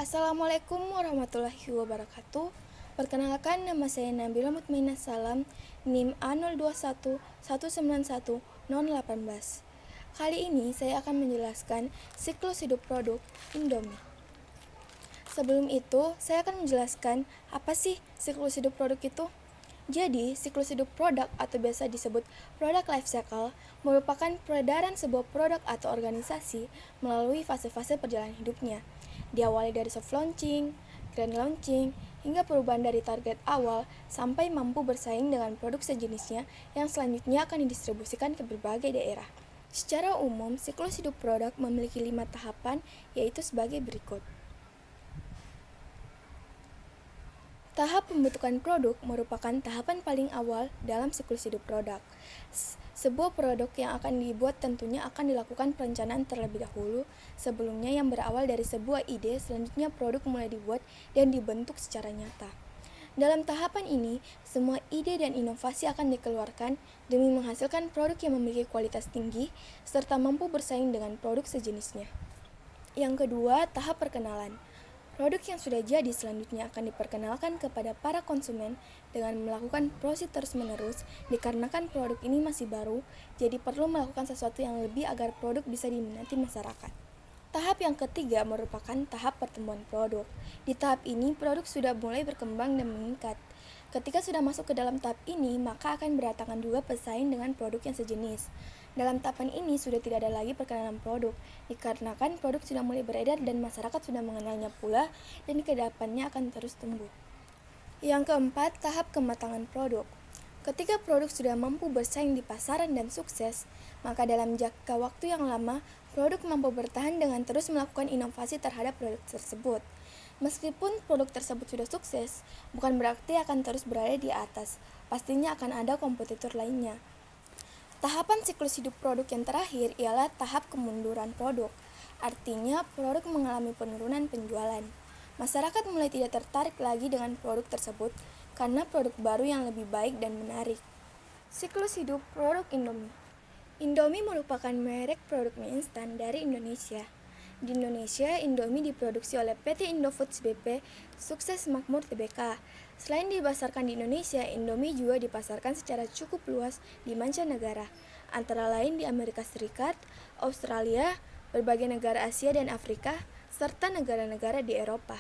Assalamualaikum warahmatullahi wabarakatuh. Perkenalkan, nama saya Nabila Mutmainah Salam, NIM A0211911018. Kali ini saya akan menjelaskan siklus hidup produk Indomie. Sebelum itu, saya akan menjelaskan apa sih siklus hidup produk itu. Jadi, siklus hidup produk atau biasa disebut product life cycle merupakan peredaran sebuah produk atau organisasi melalui fase-fase perjalanan hidupnya. Diawali dari soft launching, grand launching, hingga perubahan dari target awal sampai mampu bersaing dengan produk sejenisnya yang selanjutnya akan didistribusikan ke berbagai daerah. Secara umum, siklus hidup produk memiliki 5 tahapan, yaitu sebagai berikut. Tahap pembentukan produk merupakan tahapan paling awal dalam siklus hidup produk. Sebuah produk yang akan dibuat tentunya akan dilakukan perencanaan terlebih dahulu sebelumnya yang berawal dari sebuah ide, selanjutnya produk mulai dibuat dan dibentuk secara nyata. Dalam tahapan ini, semua ide dan inovasi akan dikeluarkan demi menghasilkan produk yang memiliki kualitas tinggi serta mampu bersaing dengan produk sejenisnya. Yang kedua, tahap perkenalan. Produk yang sudah jadi selanjutnya akan diperkenalkan kepada para konsumen dengan melakukan proses terus-menerus dikarenakan produk ini masih baru, jadi perlu melakukan sesuatu yang lebih agar produk bisa diminati masyarakat. Tahap yang ketiga merupakan tahap pertumbuhan produk. Di tahap ini, produk sudah mulai berkembang dan meningkat. Ketika sudah masuk ke dalam tahap ini, maka akan berdatangan juga pesaing dengan produk yang sejenis. Dalam tahapan ini sudah tidak ada lagi perkenalan produk, dikarenakan produk sudah mulai beredar dan masyarakat sudah mengenalnya pula dan kedepannya akan terus tumbuh. Yang keempat, tahap kematangan produk. Ketika produk sudah mampu bersaing di pasaran dan sukses, maka dalam jangka waktu yang lama, produk mampu bertahan dengan terus melakukan inovasi terhadap produk tersebut. Meskipun produk tersebut sudah sukses, bukan berarti akan terus berada di atas, pastinya akan ada kompetitor lainnya. Tahapan siklus hidup produk yang terakhir ialah tahap kemunduran produk. Artinya, produk mengalami penurunan penjualan. Masyarakat mulai tidak tertarik lagi dengan produk tersebut karena produk baru yang lebih baik dan menarik. Siklus hidup produk Indomie. Indomie merupakan merek produk mie instan dari Indonesia. Di Indonesia, Indomie diproduksi oleh PT Indofoods BP, Sukses Makmur Tbk. Selain dipasarkan di Indonesia, Indomie juga dipasarkan secara cukup luas di mancanegara, antara lain di Amerika Serikat, Australia, berbagai negara Asia dan Afrika, serta negara-negara di Eropa.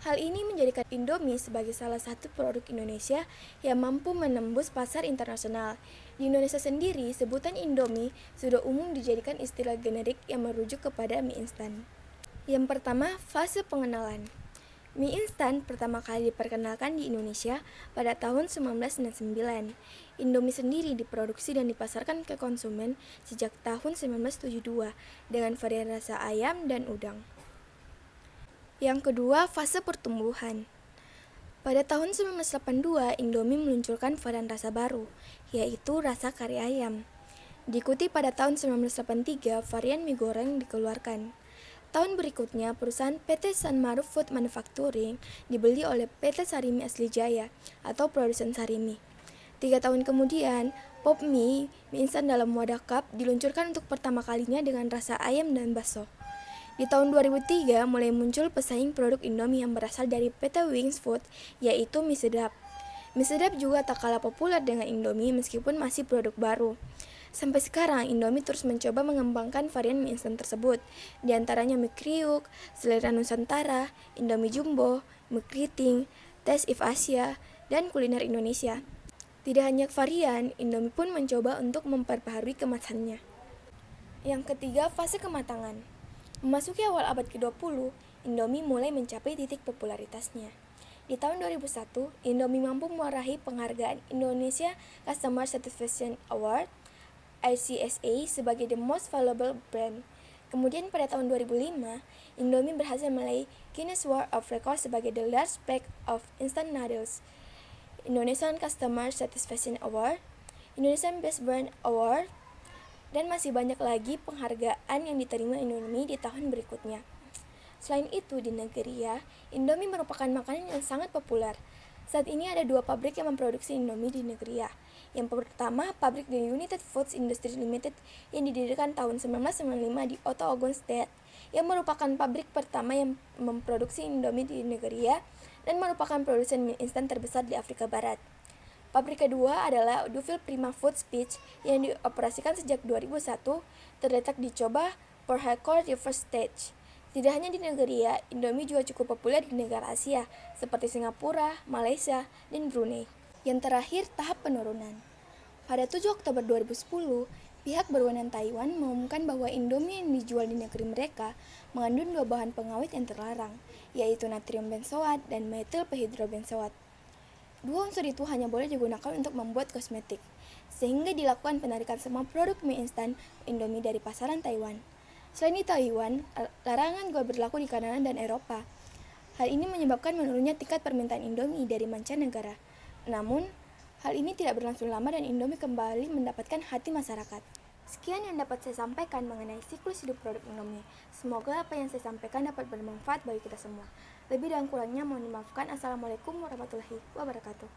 Hal ini menjadikan Indomie sebagai salah satu produk Indonesia yang mampu menembus pasar internasional. Di Indonesia sendiri, sebutan Indomie sudah umum dijadikan istilah generik yang merujuk kepada mie instan. Yang pertama, fase pengenalan. Mie instan pertama kali diperkenalkan di Indonesia pada tahun 1999. Indomie sendiri diproduksi dan dipasarkan ke konsumen sejak tahun 1972 dengan varian rasa ayam dan udang. Yang kedua, fase pertumbuhan. Pada tahun 1982, Indomie meluncurkan varian rasa baru, yaitu rasa kari ayam. Diikuti pada tahun 1983, varian mie goreng dikeluarkan. Tahun berikutnya, perusahaan PT Sanmaruf Food Manufacturing dibeli oleh PT Sarimi Asli Jaya atau produsen Sarimi. 3 tahun kemudian, Pop Mie instan dalam wadah cup, diluncurkan untuk pertama kalinya dengan rasa ayam dan bakso. Di tahun 2003 mulai muncul pesaing produk Indomie yang berasal dari PT Wings Food, yaitu mie sedap. Mie sedap juga tak kalah populer dengan Indomie meskipun masih produk baru. Sampai sekarang, Indomie terus mencoba mengembangkan varian mie instan tersebut, di antaranya mie kriuk, selera Nusantara, Indomie Jumbo, mie keriting, Taste of Asia, dan kuliner Indonesia. Tidak hanya varian, Indomie pun mencoba untuk memperbaharui kemasannya. Yang ketiga, fase kematangan. Memasuki awal abad ke-20, Indomie mulai mencapai titik popularitasnya. Di tahun 2001, Indomie mampu meraih penghargaan Indonesia Customer Satisfaction Award (ICSA) sebagai the most valuable brand. Kemudian pada tahun 2005, Indomie berhasil meraih Guinness World of Records sebagai the largest pack of instant noodles, Indonesian Customer Satisfaction Award, Indonesian Best Brand Award, dan masih banyak lagi penghargaan yang diterima Indomie di tahun berikutnya. Selain itu, di Nigeria, Indomie merupakan makanan yang sangat populer. Saat ini ada 2 pabrik yang memproduksi Indomie di Nigeria. Yang pertama, pabrik The United Foods Industry Limited yang didirikan tahun 1995 di Oto Ogun State. yang merupakan pabrik pertama yang memproduksi Indomie di Nigeria dan merupakan produsen mie instan terbesar di Afrika Barat. Pabrik kedua adalah Dufil Prima Food Speech yang dioperasikan sejak 2001, terletak di Choba, Port Harcourt di first stage. Tidak hanya di Nigeria, Indomie juga cukup populer di negara Asia seperti Singapura, Malaysia, dan Brunei. Yang terakhir, tahap penurunan. Pada 7 Oktober 2010, pihak berwenang Taiwan mengumumkan bahwa Indomie yang dijual di negeri mereka mengandung dua bahan pengawet yang terlarang, yaitu natrium benzoat dan metil hidrobenzoat. Dua unsur itu hanya boleh digunakan untuk membuat kosmetik, sehingga dilakukan penarikan semua produk mie instan Indomie dari pasaran Taiwan. Selain di Taiwan, larangan juga berlaku di Kanada dan Eropa. Hal ini menyebabkan menurunnya tingkat permintaan Indomie dari mancanegara. Namun, hal ini tidak berlangsung lama dan Indomie kembali mendapatkan hati masyarakat. Sekian yang dapat saya sampaikan mengenai siklus hidup produk Indomie. Semoga apa yang saya sampaikan dapat bermanfaat bagi kita semua. Lebih dan kurangnya mohon dimaafkan. Assalamualaikum warahmatullahi wabarakatuh.